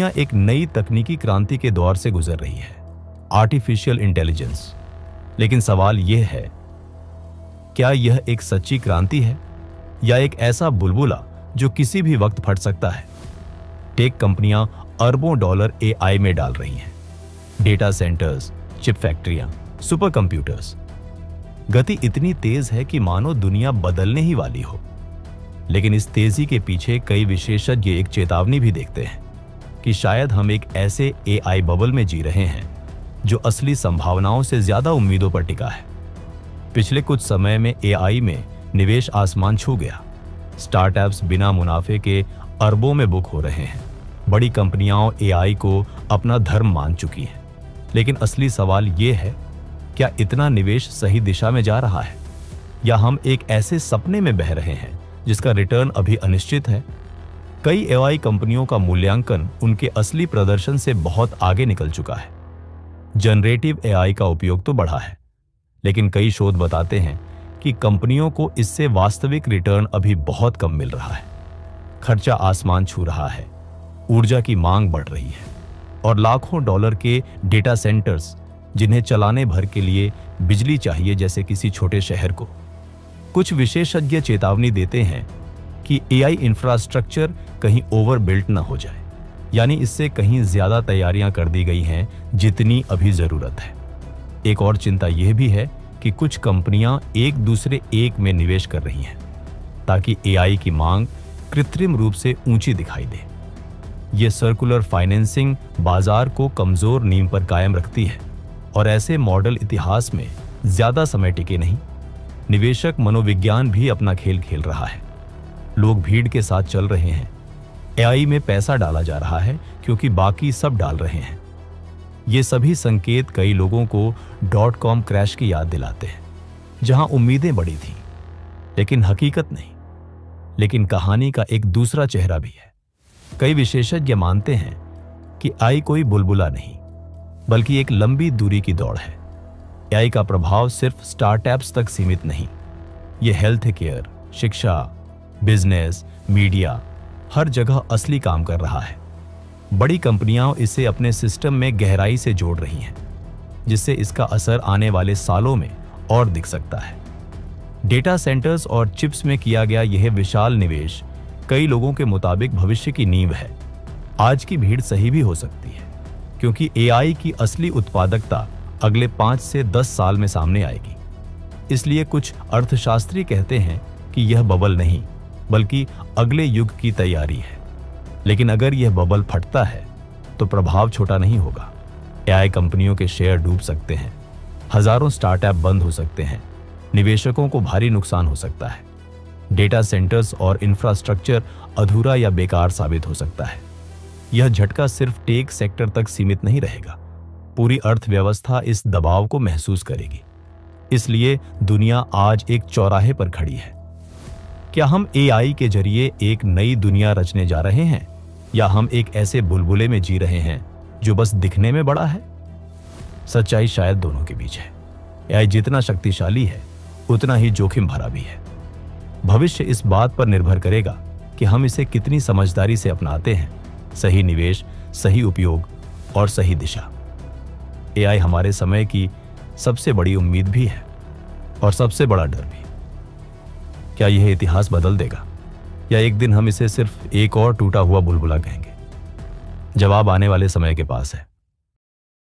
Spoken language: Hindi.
दुनिया एक नई तकनीकी क्रांति के दौर से गुजर रही है, आर्टिफिशियल इंटेलिजेंस। लेकिन सवाल यह है, क्या यह एक सच्ची क्रांति है या एक ऐसा बुलबुला जो किसी भी वक्त फट सकता है? टेक कंपनियां अरबों डॉलर एआई में डाल रही हैं। डेटा सेंटर्स, चिप फैक्ट्रियां, सुपर कंप्यूटर्स। गति इतनी तेज है कि मानो दुनिया बदलने ही वाली हो। लेकिन इस तेजी के पीछे कई विशेषज्ञ एक चेतावनी भी देखते हैं कि शायद हम एक ऐसे एआई बबल में जी रहे हैं जो असली संभावनाओं से ज्यादा उम्मीदों पर टिका है। पिछले कुछ समय में एआई में निवेश आसमान छू गया। स्टार्टअप्स बिना मुनाफे के अरबों में बुक हो रहे हैं। बड़ी कंपनियां एआई को अपना धर्म मान चुकी हैं। लेकिन असली सवाल यह है, क्या इतना निवेश सही दिशा में जा रहा है या हम एक ऐसे सपने में बह रहे हैं जिसका रिटर्न अभी अनिश्चित है? कई एआई कंपनियों का मूल्यांकन उनके असली प्रदर्शन से बहुत आगे निकल चुका है। जनरेटिव एआई का उपयोग तो बढ़ा है, लेकिन कई शोध बताते हैं कि कंपनियों को इससे वास्तविक रिटर्न अभी बहुत कम मिल रहा है। खर्चा आसमान छू रहा है, ऊर्जा की मांग बढ़ रही है और लाखों डॉलर के डेटा सेंटर्स जिन्हें चलाने भर के लिए बिजली चाहिए जैसे किसी छोटे शहर को। कुछ विशेषज्ञ चेतावनी देते हैं कि एआई इंफ्रास्ट्रक्चर कहीं ओवरबिल्ट न हो जाए, यानी इससे कहीं ज्यादा तैयारियां कर दी गई हैं जितनी अभी जरूरत है। एक और चिंता यह भी है कि कुछ कंपनियां एक दूसरे एक में निवेश कर रही हैं ताकि एआई की मांग कृत्रिम रूप से ऊंची दिखाई दे। यह सर्कुलर फाइनेंसिंग बाजार को कमजोर नींव पर कायम रखती है और ऐसे मॉडल इतिहास में ज्यादा समय टिके नहीं। निवेशक मनोविज्ञान भी अपना खेल खेल रहा है। लोग भीड़ के साथ चल रहे हैं। एआई में पैसा डाला जा रहा है क्योंकि बाकी सब डाल रहे हैं। ये सभी संकेत कई लोगों को .com क्रैश की याद दिलाते हैं, जहां उम्मीदें बड़ी थीं, लेकिन हकीकत नहीं। लेकिन कहानी का एक दूसरा चेहरा भी है। कई विशेषज्ञ मानते हैं कि एआई कोई बुलबुला नहीं, बल्कि एक लंबी दूरी की दौड़ है। एआई का प्रभाव सिर्फ स्टार्टअप्स तक सीमित नहीं, यह हेल्थ केयर, शिक्षा, बिजनेस, मीडिया, हर जगह असली काम कर रहा है। बड़ी कंपनियां इसे अपने सिस्टम में गहराई से जोड़ रही हैं, जिससे इसका असर आने वाले सालों में और दिख सकता है। डेटा सेंटर्स और चिप्स में किया गया यह विशाल निवेश कई लोगों के मुताबिक भविष्य की नींव है। आज की भीड़ सही भी हो सकती है, क्योंकि एआई की असली उत्पादकता अगले 5 से 10 साल में सामने आएगी। इसलिए कुछ अर्थशास्त्री कहते हैं कि यह बबल नहीं, बल्कि अगले युग की तैयारी है। लेकिन अगर यह बबल फटता है तो प्रभाव छोटा नहीं होगा। एआई कंपनियों के शेयर डूब सकते हैं, हजारों स्टार्टअप बंद हो सकते हैं, निवेशकों को भारी नुकसान हो सकता है, डेटा सेंटर्स और इंफ्रास्ट्रक्चर अधूरा या बेकार साबित हो सकता है। यह झटका सिर्फ टेक सेक्टर तक सीमित नहीं रहेगा, पूरी अर्थव्यवस्था इस दबाव को महसूस करेगी। इसलिए दुनिया आज एक चौराहे पर खड़ी है। क्या हम एआई के जरिए एक नई दुनिया रचने जा रहे हैं, या हम एक ऐसे बुलबुले में जी रहे हैं जो बस दिखने में बड़ा है? सच्चाई शायद दोनों के बीच है। एआई जितना शक्तिशाली है, उतना ही जोखिम भरा भी है। भविष्य इस बात पर निर्भर करेगा कि हम इसे कितनी समझदारी से अपनाते हैं। सही निवेश, सही उपयोग और सही दिशा। एआई हमारे समय की सबसे बड़ी उम्मीद भी है और सबसे बड़ा डर भी। क्या यह इतिहास बदल देगा, या एक दिन हम इसे सिर्फ एक और टूटा हुआ बुलबुला कहेंगे? जवाब आने वाले समय के पास है।